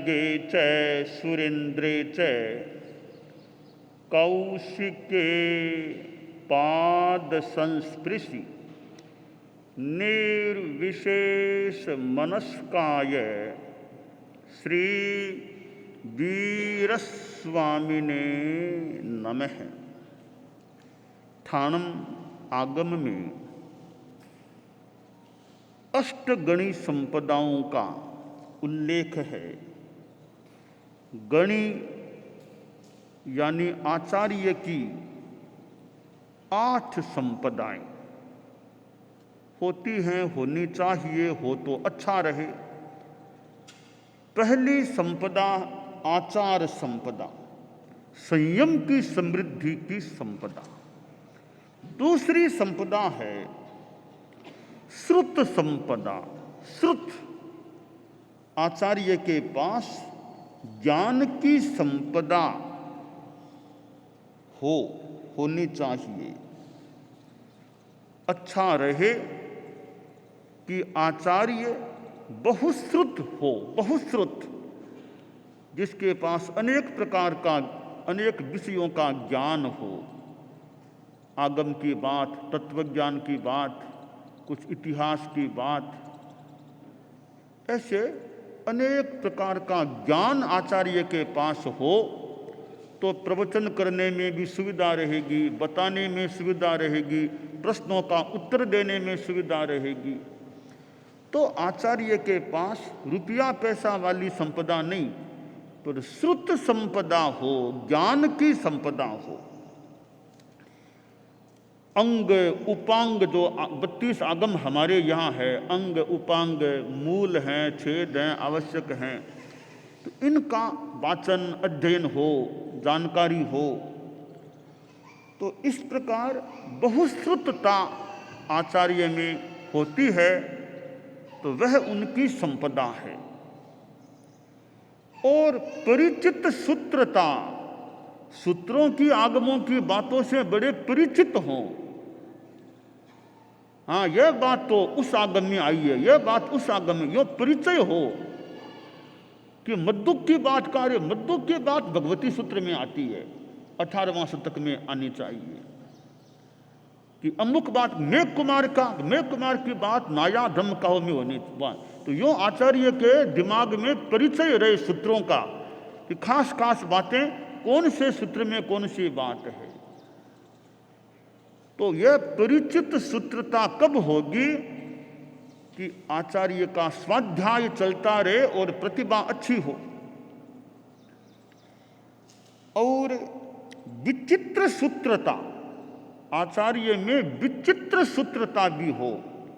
खड्गे च सुरेन्द्रे च कौशिके पाद संस्पृशि निर्विशेष मनस्काय श्री वीरस्वामिने नमः। ठाणम आगम में अष्टगणी संपदाओं का उल्लेख है। गणी यानी आचार्य की 8 संपदाएं होती हैं, होनी चाहिए, हो तो अच्छा रहे। पहली संपदा आचार संपदा, संयम की समृद्धि की संपदा। दूसरी संपदा है श्रुत संपदा। श्रुत आचार्य के पास ज्ञान की संपदा होनी चाहिए। अच्छा रहे कि आचार्य बहुश्रुत हो, बहुश्रुत, जिसके पास अनेक प्रकार का, अनेक विषयों का ज्ञान हो। आगम की बात, तत्वज्ञान की बात, कुछ इतिहास की बात, ऐसे अनेक प्रकार का ज्ञान आचार्य के पास हो तो प्रवचन करने में भी सुविधा रहेगी, बताने में सुविधा रहेगी, प्रश्नों का उत्तर देने में सुविधा रहेगी। तो आचार्य के पास रुपया पैसा वाली संपदा नहीं, पर श्रुत संपदा हो, ज्ञान की संपदा हो। अंग उपांग जो 32 आगम हमारे यहाँ है, अंग उपांग मूल हैं, छेद हैं, आवश्यक हैं, तो इनका वाचन अध्ययन हो, जानकारी हो। तो इस प्रकार बहुश्रुतता आचार्य में होती है, तो वह उनकी संपदा है। और परिचित सूत्रता, सूत्रों की, आगमों की बातों से बड़े परिचित हों। हाँ, यह बात तो उस आगम में आई है, यह बात उस आगम में, यो परिचय हो कि मद्दुक की बात कार्य, मद्दुक की बात भगवती सूत्र में आती है, 18वां शतक में आनी चाहिए कि अमुक बात मेघ कुमार की बात नाया धम कहो में होनी बात। तो यो आचार्य के दिमाग में परिचय रहे सूत्रों का कि खास खास बातें कौन से सूत्र में कौन सी बात है। तो यह परिचित सूत्रता कब होगी कि आचार्य का स्वाध्याय चलता रहे और प्रतिभा अच्छी हो। और विचित्र सूत्रता, आचार्य में विचित्र सूत्रता भी हो।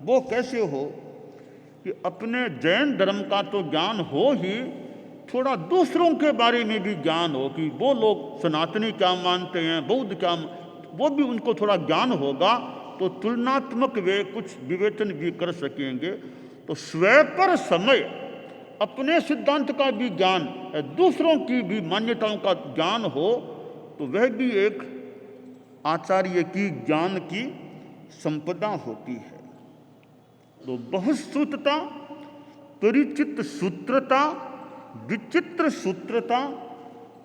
वो कैसे हो कि अपने जैन धर्म का तो ज्ञान हो ही, थोड़ा दूसरों के बारे में भी ज्ञान हो कि वो लोग सनातनी क्या मानते हैं, बौद्ध क्या, वो भी उनको थोड़ा ज्ञान होगा, तो तुलनात्मक वे कुछ विवेचन भी कर सकेंगे। तो स्वयं पर समय अपने सिद्धांत का भी ज्ञान, दूसरों की भी मान्यताओं का ज्ञान हो, तो वह भी एक आचार्य की ज्ञान की संपदा होती है। तो बहुश्रुतता, परिचित सूत्रता, विचित्र सूत्रता,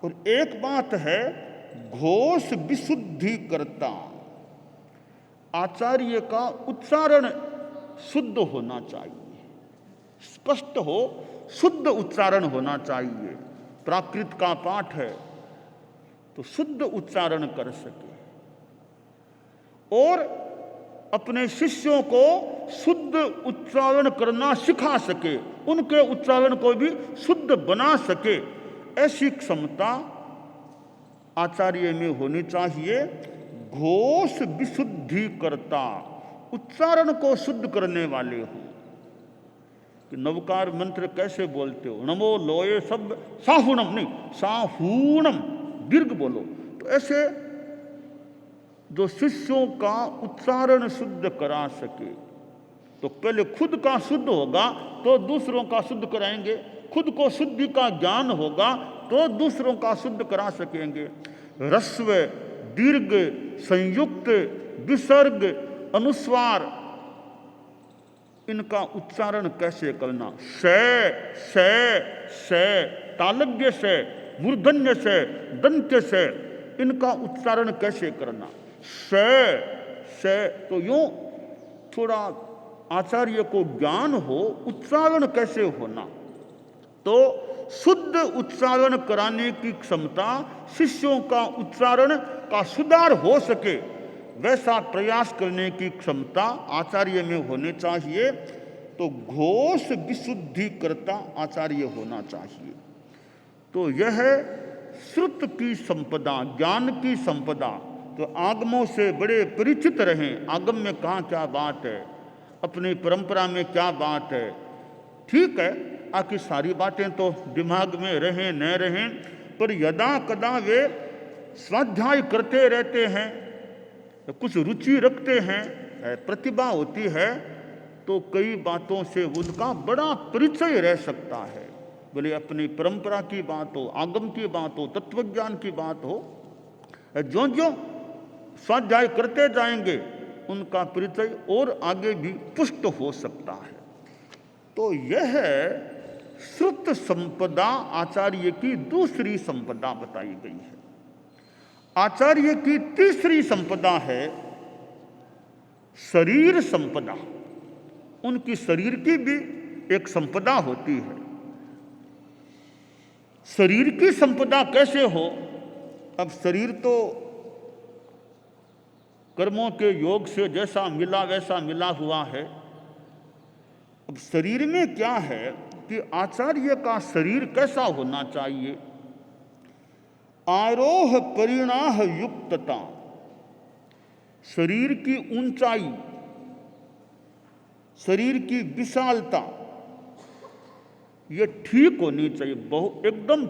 और एक बात है घोष विशुद्धि करता। आचार्य का उच्चारण शुद्ध होना चाहिए, स्पष्ट हो, शुद्ध उच्चारण होना चाहिए। प्राकृत का पाठ है तो शुद्ध उच्चारण कर सके और अपने शिष्यों को शुद्ध उच्चारण करना सिखा सके, उनके उच्चारण को भी शुद्ध बना सके। ऐसी क्षमता आचार्य में होनी चाहिए। घोष विशुद्धि करता, उच्चारण को शुद्ध करने वाले हो। कि नवकार मंत्र कैसे बोलते हो, नमो लोये शब्द साहूणम नहीं, साहूणम दीर्घ बोलो। तो ऐसे जो शिष्यों का उच्चारण शुद्ध करा सके, तो पहले खुद का शुद्ध होगा तो दूसरों का शुद्ध कराएंगे, खुद को शुद्धि का ज्ञान होगा तो दूसरों का शुद्ध करा सकेंगे। ह्रस्व, दीर्घ, संयुक्त, विसर्ग, अनुस्वार, इनका उच्चारण कैसे करना, श, तालव्य से, मूर्धन्य से, दंत्य से, इनका उच्चारण कैसे करना। से तो यूं थोड़ा आचार्य को ज्ञान हो उच्चारण कैसे होना, तो शुद्ध उच्चारण कराने की क्षमता, शिष्यों का उच्चारण का सुधार हो सके वैसा प्रयास करने की क्षमता आचार्य में होने चाहिए। तो घोष विशुद्धि करता आचार्य होना चाहिए। तो यह श्रुत की संपदा, ज्ञान की संपदा। तो आगमों से बड़े परिचित रहें, आगम में कहाँ क्या बात है, अपनी परंपरा में क्या बात है। ठीक है, आखिर सारी बातें तो दिमाग में रहें न रहें, पर यदा कदा वे स्वाध्याय करते रहते हैं, कुछ रुचि रखते हैं, प्रतिभा होती है, तो कई बातों से उनका बड़ा परिचय रह सकता है। बोले अपनी परंपरा की बात हो, आगम की बात हो, तत्वज्ञान की बात हो, ज्यों ज्यों स्वाध्याय करते जाएंगे उनका परिचय और आगे भी पुष्ट हो सकता है। तो यह श्रुत संपदा आचार्य की दूसरी संपदा बताई गई है। आचार्य की तीसरी संपदा है शरीर संपदा। उनकी शरीर की भी एक संपदा होती है। शरीर की संपदा कैसे हो। अब शरीर तो कर्मों के योग से जैसा मिला वैसा मिला हुआ है। अब शरीर में क्या है कि आचार्य का शरीर कैसा होना चाहिए। आरोह परिणाह युक्तता, शरीर की ऊंचाई, शरीर की विशालता, ये ठीक होनी चाहिए। एकदम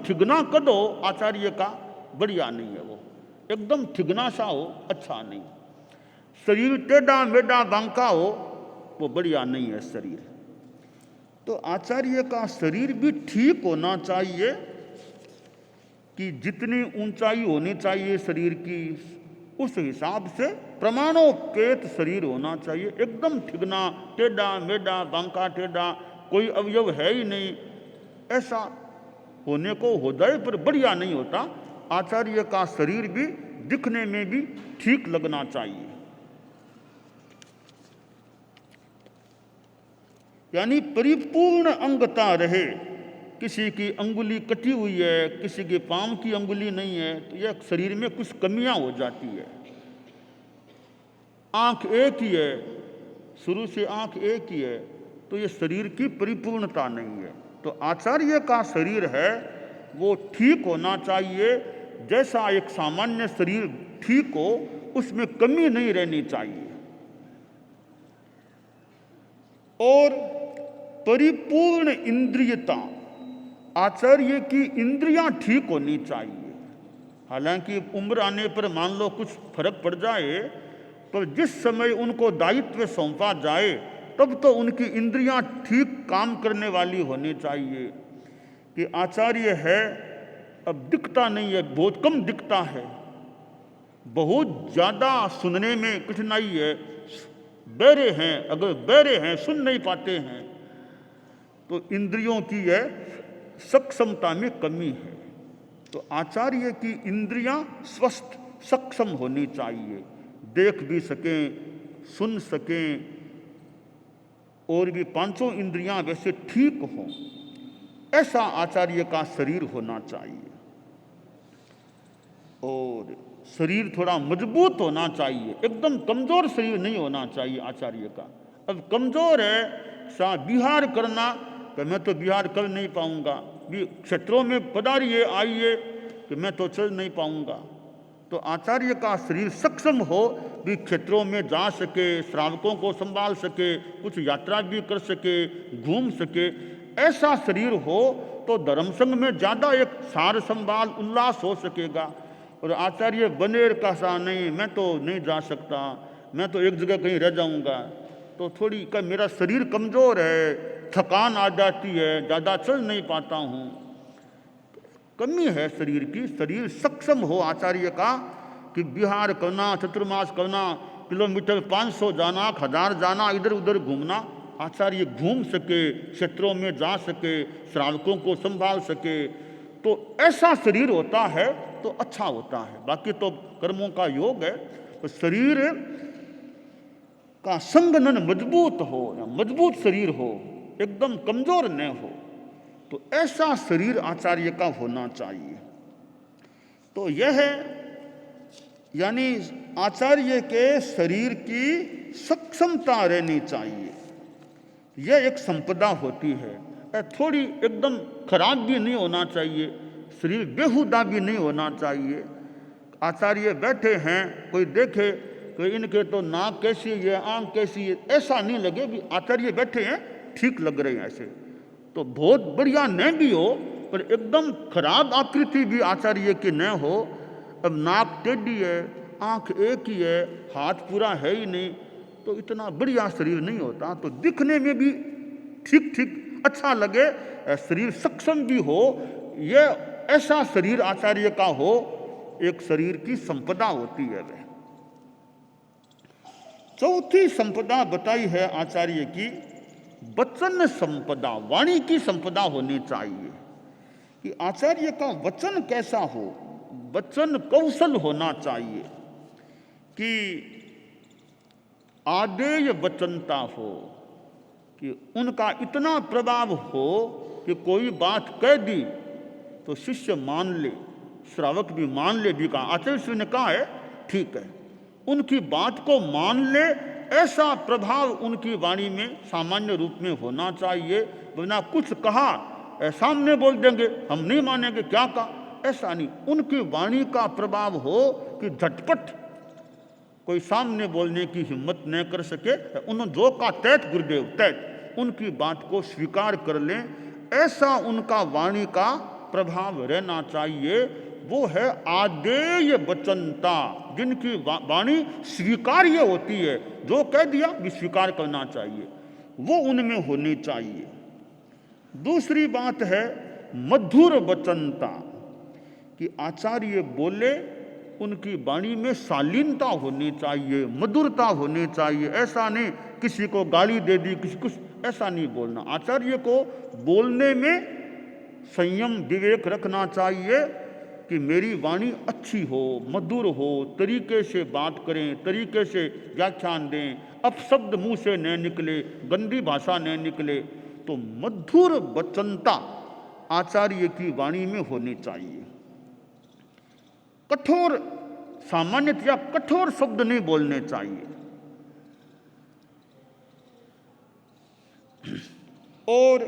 ठिगना कर दो आचार्य का, बढ़िया नहीं है वो। एकदम ठिगना सा हो, अच्छा नहीं। शरीर टेढ़ा मेढ़ा बांका हो, वो बढ़िया नहीं है शरीर। तो आचार्य का शरीर भी ठीक होना चाहिए कि जितनी ऊंचाई होनी चाहिए शरीर की, उस हिसाब से प्रमाणोपेत शरीर होना चाहिए। एकदम ठिगना, टेढ़ा मेढ़ा, बांका टेढ़ा, कोई अवयव है ही नहीं, ऐसा होने को हो जाए पर बढ़िया नहीं होता। आचार्य का शरीर भी दिखने में भी ठीक लगना चाहिए। यानी परिपूर्ण अंगता रहे। किसी की अंगुली कटी हुई है, किसी के पांव की अंगुली नहीं है, तो यह शरीर में कुछ कमियां हो जाती है। आंख एक ही है, शुरू से आंख एक ही है, तो यह शरीर की परिपूर्णता नहीं है। तो आचार्य का शरीर है वो ठीक होना चाहिए। जैसा एक सामान्य शरीर ठीक हो, उसमें कमी नहीं रहनी चाहिए। और परिपूर्ण इंद्रियता, आचार्य की इंद्रियां ठीक होनी चाहिए। हालांकि उम्र आने पर मान लो कुछ फर्क पड़ जाए, पर जिस समय उनको दायित्व सौंपा जाए तब तो उनकी इंद्रियां ठीक काम करने वाली होनी चाहिए। कि आचार्य है, अब दिखता नहीं है, बहुत कम दिखता है, बहुत ज़्यादा सुनने में कठिनाई है, बहरे हैं, अगर बहरे हैं सुन नहीं पाते हैं, तो इंद्रियों की यह सक्षमता में कमी है। तो आचार्य की इंद्रियां स्वस्थ सक्षम होनी चाहिए, देख भी सकें, सुन सकें, और भी पांचों इंद्रियां वैसे ठीक हों, ऐसा आचार्य का शरीर होना चाहिए। और शरीर थोड़ा मजबूत होना चाहिए, एकदम कमजोर शरीर नहीं होना चाहिए आचार्य का। अब कमजोर है, विहार करना, तो मैं तो विहार कर नहीं पाऊंगा, क्षेत्रों में पधारिए आइए, कि मैं तो चल नहीं पाऊंगा। तो आचार्य का शरीर सक्षम हो भी क्षेत्रों में जा सके, श्रावकों को संभाल सके, कुछ यात्रा भी कर सके, घूम सके, ऐसा शरीर हो तो धर्मसंघ में ज़्यादा एक सार संभाल उल्लास हो सकेगा। और आचार्य बनेर का सा नहीं, मैं तो नहीं जा सकता, मैं तो एक जगह कहीं रह जाऊंगा, तो थोड़ी का मेरा शरीर कमज़ोर है, थकान आ जाती है, ज़्यादा चल नहीं पाता हूँ, कमी है शरीर की। शरीर सक्षम हो आचार्य का कि विहार करना, चतुर्मास करना, किलोमीटर 500 जाना, 1000 जाना, इधर उधर घूमना, आचार्य घूम सके, क्षेत्रों में जा सके, श्रावकों को संभाल सके, तो ऐसा शरीर होता है तो अच्छा होता है। बाकी तो कर्मों का योग है, तो शरीर का संगठन मजबूत हो, या मजबूत शरीर हो, एकदम कमजोर न हो, तो ऐसा शरीर आचार्य का होना चाहिए। तो यह है यानी आचार्य के शरीर की सक्षमता रहनी चाहिए। यह एक संपदा होती है। थोड़ी एकदम खराब भी नहीं होना चाहिए, शरीर बेहुदा भी नहीं होना चाहिए। आचार्य बैठे हैं, कोई देखे कि इनके तो नाक कैसी है, आंख कैसी है, ऐसा नहीं लगे भी आचार्य बैठे हैं ठीक लग रहे हैं। ऐसे तो बहुत बढ़िया न भी हो, पर एकदम खराब आकृति भी आचार्य की न हो। अब नाक टेढ़ी है, आंख एक ही है, हाथ पूरा है ही नहीं, तो इतना बढ़िया शरीर नहीं होता। तो दिखने में भी ठीक ठीक अच्छा लगे, शरीर सक्षम भी हो, यह ऐसा शरीर आचार्य का हो, एक शरीर की संपदा होती है वह। चौथी संपदा बताई है आचार्य की वचन संपदा, वाणी की संपदा होनी चाहिए। कि आचार्य का वचन कैसा हो, वचन कौशल होना चाहिए, कि आदेय वचनता हो, कि उनका इतना प्रभाव हो कि कोई बात कह दी तो शिष्य मान ले, श्रावक भी मान ले, भी कहा आचार्य ने कहा है ठीक है, उनकी बात को मान ले, ऐसा प्रभाव उनकी वाणी में सामान्य रूप में होना चाहिए। बिना कुछ कहा सामने बोल देंगे, हम नहीं मानेंगे, क्या कहा, ऐसा नहीं। उनकी वाणी का प्रभाव हो कि झटपट कोई सामने बोलने की हिम्मत न कर सके, उन्होंने जो कहा तैत गुरुदेव तैत, उनकी बात को स्वीकार कर लें, ऐसा उनका वाणी का प्रभाव रहना चाहिए। वो है आदेय वचनता, जिनकी वाणी स्वीकार्य होती है, जो कह दिया भी स्वीकार करना चाहिए, वो उनमें होनी चाहिए। दूसरी बात है मधुर वचनता, कि आचार्य बोले उनकी वाणी में शालीनता होनी चाहिए, मधुरता होनी चाहिए। ऐसा नहीं किसी को गाली दे दी, किसी कुछ, ऐसा नहीं बोलना। आचार्य को बोलने में संयम विवेक रखना चाहिए कि मेरी वाणी अच्छी हो, मधुर हो, तरीके से बात करें, तरीके से व्याख्यान दें, अपशब्द मुंह से न निकले, गंदी भाषा न निकले। तो मधुर वचनता आचार्य की वाणी में होनी चाहिए। कठोर, सामान्यतया कठोर शब्द नहीं बोलने चाहिए, और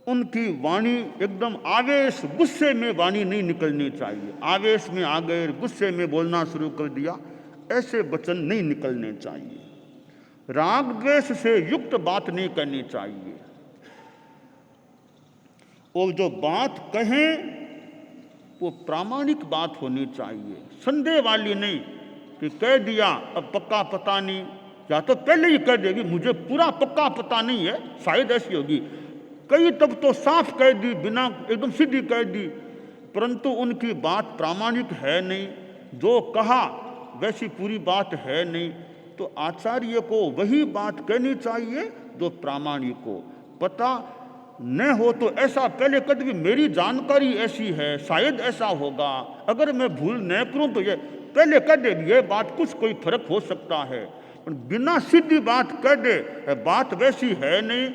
उनकी वाणी एकदम आवेश, गुस्से में वाणी नहीं निकलनी चाहिए। आवेश में आ गए, गुस्से में बोलना शुरू कर दिया, ऐसे वचन नहीं निकलने चाहिए। राग द्वेष से युक्त बात नहीं करनी चाहिए, और जो बात कहें वो प्रामाणिक बात होनी चाहिए, संदेह वाली नहीं कि कह दिया अब पक्का पता नहीं, या तो पहले ही कह देगी मुझे पूरा पक्का पता नहीं है, शायद ऐसी होगी। कई तब तो साफ कह दी, बिना एकदम सीधी कह दी, परंतु उनकी बात प्रामाणिक है नहीं, जो कहा वैसी पूरी बात है नहीं। तो आचार्य को वही बात कहनी चाहिए जो प्रामाणिक हो। पता न हो तो ऐसा पहले कद भी मेरी जानकारी ऐसी है, शायद ऐसा होगा, अगर मैं भूल न करूं तो ये पहले कह दे, ये बात कुछ कोई फर्क हो सकता है। बिना सीधी बात कह दे बात वैसी है नहीं,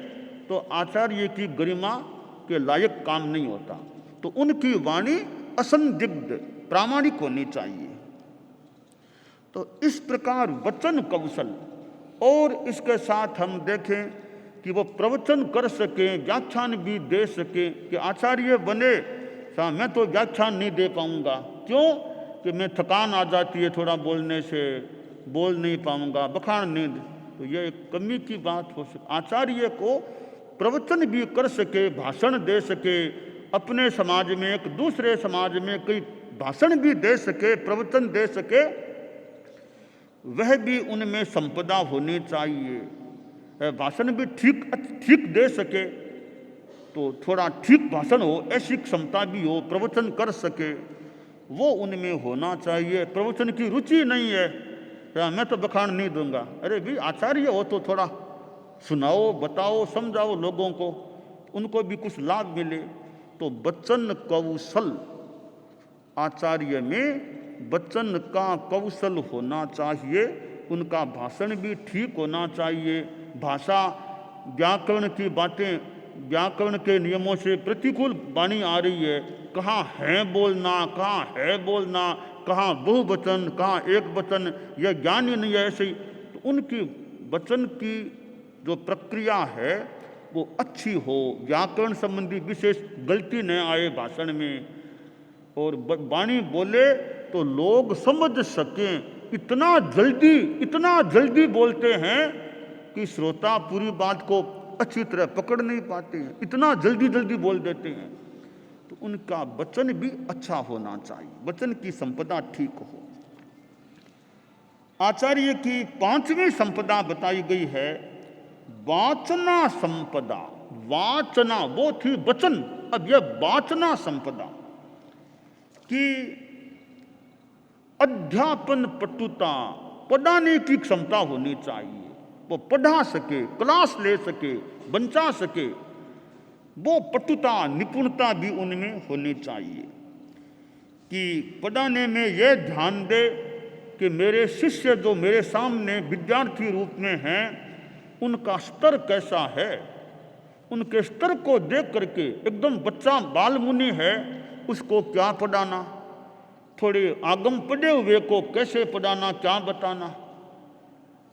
तो आचार्य की गरिमा के लायक काम नहीं होता। तो उनकी वाणी असंदिग्ध प्रामाणिक होनी चाहिए। तो इस प्रकार वचन कौशल, और इसके साथ हम देखें कि वो प्रवचन कर सके, व्याख्यान भी दे सके। कि आचार्य बने मैं तो व्याख्यान नहीं दे पाऊंगा, क्यों कि मैं थकान आ जाती है थोड़ा बोलने से, बोल नहीं पाऊंगा, बखान नहीं, तो ये एक कमी की बात हो सके। आचार्य को प्रवचन भी कर सके, भाषण दे सके, अपने समाज में एक दूसरे समाज में कोई भाषण भी दे सके, प्रवचन दे सके, वह भी उनमें संपदा होनी चाहिए। भाषण भी ठीक दे सके, तो थोड़ा ठीक भाषण हो, ऐसी क्षमता भी हो, प्रवचन कर सके, वो उनमें होना चाहिए। प्रवचन की रुचि नहीं है, मैं तो बखान नहीं दूंगा, अरे भी आचार्य हो तो थोड़ा सुनाओ, बताओ, समझाओ लोगों को, उनको भी कुछ लाभ मिले। तो वचन कौशल, आचार्य में वचन का कौशल होना चाहिए, उनका भाषण भी ठीक होना चाहिए। भाषा, व्याकरण की बातें, व्याकरण के नियमों से प्रतिकूल वाणी आ रही है, कहाँ है बोलना, कहाँ है बोलना, कहाँ बहुवचन, कहाँ एक वचन, यह ज्ञान ही नहीं है। ऐसे ही तो उनकी वचन की जो प्रक्रिया है वो अच्छी हो, व्याकरण संबंधी विशेष गलती न आए भाषण में, और वाणी बोले तो लोग समझ सकें। इतना जल्दी बोलते हैं कि श्रोता पूरी बात को अच्छी तरह पकड़ नहीं पाते हैं, इतना जल्दी बोल देते हैं। तो उनका वचन भी अच्छा होना चाहिए, वचन की संपदा ठीक हो। आचार्य की 5वीं संपदा बताई गई है वाचना संपदा। वाचना वो थी वचन, अब यह वाचना संपदा कि अध्यापन पटुता, पढ़ाने की क्षमता होनी चाहिए, वो पढ़ा सके, क्लास ले सके, बंचा सके, वो पटुता, निपुणता भी उनमें होनी चाहिए कि पढ़ाने में यह ध्यान दे कि मेरे शिष्य जो मेरे सामने विद्यार्थी रूप में हैं उनका स्तर कैसा है। उनके स्तर को देख करके, एकदम बच्चा बाल मुनि है उसको क्या पढ़ाना, थोड़े आगम पढ़े हुए को कैसे पढ़ाना, क्या बताना।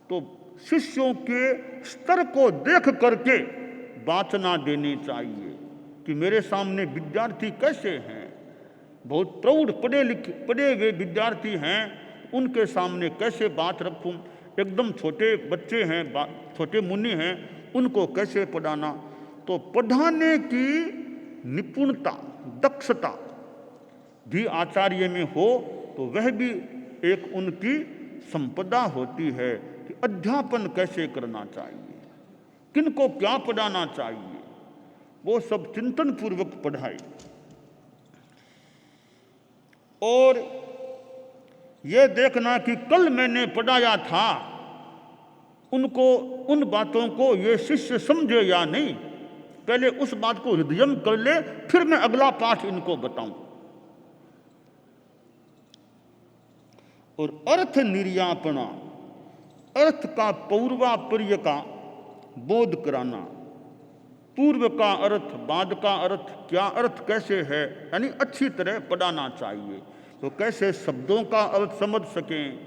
तो शिष्यों के स्तर को देख करके वाचना देनी चाहिए कि मेरे सामने विद्यार्थी कैसे हैं, बहुत प्रौढ़ पढ़े हुए विद्यार्थी हैं, उनके सामने कैसे बात रखूं, एकदम छोटे बच्चे हैं, छोटे मुनि हैं, उनको कैसे पढ़ाना। तो पढ़ाने की निपुणता, दक्षता भी आचार्य में हो तो वह भी एक उनकी संपदा होती है कि अध्यापन कैसे करना चाहिए, किनको क्या पढ़ाना चाहिए, वो सब चिंतन पूर्वक पढ़ाए। और यह देखना कि कल मैंने पढ़ाया था उनको, उन बातों को ये शिष्य समझे या नहीं, पहले उस बात को हृदयम कर ले, फिर मैं अगला पाठ इनको बताऊं। और अर्थ निर्यापना, अर्थ का पौर्वापर्य का बोध कराना, पूर्व का अर्थ, बाद का अर्थ, क्या अर्थ कैसे है, यानी अच्छी तरह पढ़ाना चाहिए। तो कैसे शब्दों का अर्थ समझ सकें,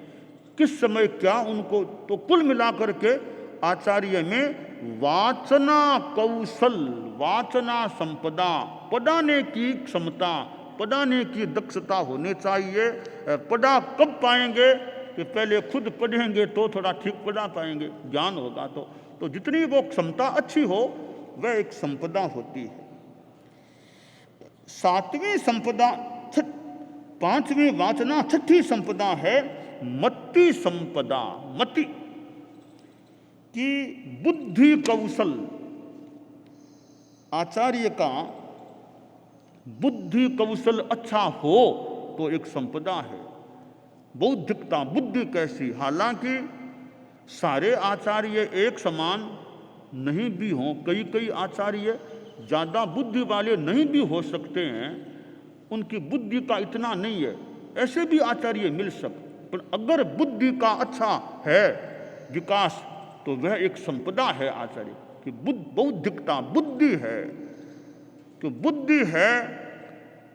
किस समय क्या उनको, तो कुल मिलाकर के आचार्य में वाचना कौशल, वाचना संपदा, पढ़ाने की क्षमता, पढ़ाने की दक्षता होनी चाहिए। पढ़ा कब पाएंगे कि पहले खुद पढ़ेंगे तो थोड़ा ठीक पढ़ा पाएंगे, ज्ञान होगा तो जितनी वो क्षमता अच्छी हो वह एक संपदा होती है। 7वीं संपदा, 5वीं वाचना, 6ठी संपदा है मति संपदा। मति की बुद्धि कौशल, आचार्य का बुद्धि कौशल अच्छा हो तो एक संपदा है। बौद्धिकता, बुद्धि कैसी, हालांकि सारे आचार्य एक समान नहीं भी हों, कई आचार्य ज़्यादा बुद्धि वाले नहीं भी हो सकते हैं, उनकी बुद्धि का इतना नहीं है, ऐसे भी आचार्य मिल सकते। पर अगर बुद्धि का अच्छा है विकास तो वह एक संपदा है आचार्य कि बौद्धिकता, बुद्धि है। तो बुद्धि है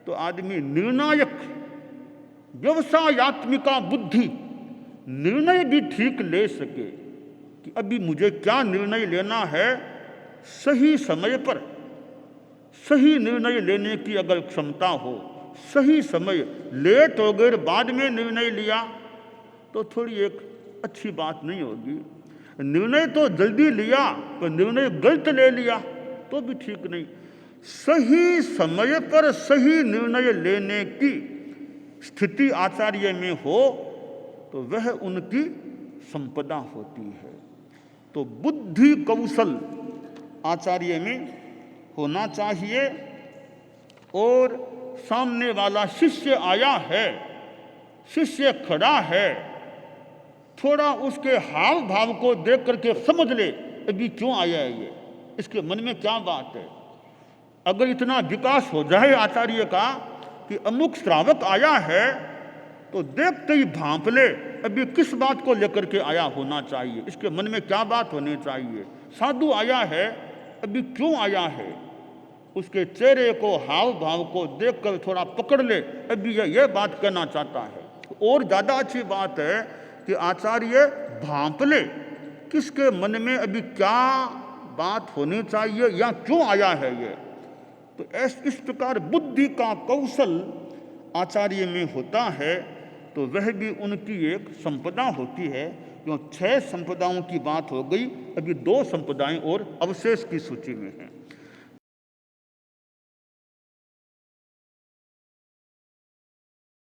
तो आदमी निर्णायक, व्यवसायात्मिका बुद्धि, निर्णय भी ठीक ले सके कि अभी मुझे क्या निर्णय लेना है, सही समय पर सही निर्णय लेने की अगर क्षमता हो, सही समय, लेट हो गए बाद में निर्णय लिया तो थोड़ी एक अच्छी बात नहीं होगी। निर्णय तो जल्दी लिया पर निर्णय गलत ले लिया तो भी ठीक नहीं। सही समय पर सही निर्णय लेने की स्थिति आचार्य में हो तो वह उनकी संपदा होती है। तो बुद्धि कौशल आचार्य में होना चाहिए। और सामने वाला शिष्य आया है, शिष्य खड़ा है, थोड़ा उसके हाव भाव को देख करके समझ ले अभी क्यों आया है ये, इसके मन में क्या बात है। अगर इतना विकास हो जाए आचार्य का कि अमुक श्रावक आया है तो देखते ही भांप ले अभी किस बात को लेकर के आया होना चाहिए, इसके मन में क्या बात होनी चाहिए। साधु आया है अभी क्यों आया है, उसके चेहरे को हाव भाव को देखकर थोड़ा पकड़ ले अभी यह बात कहना चाहता है। और ज़्यादा अच्छी बात है कि आचार्य भांप ले किसके मन में अभी क्या बात होनी चाहिए या क्यों आया है ये। तो इस प्रकार बुद्धि का कौशल आचार्य में होता है तो वह भी उनकी एक संपदा होती है। जो 6 संपदाओं की बात हो गई, अभी 2 संपदाएं और अवशेष की सूची में हैं।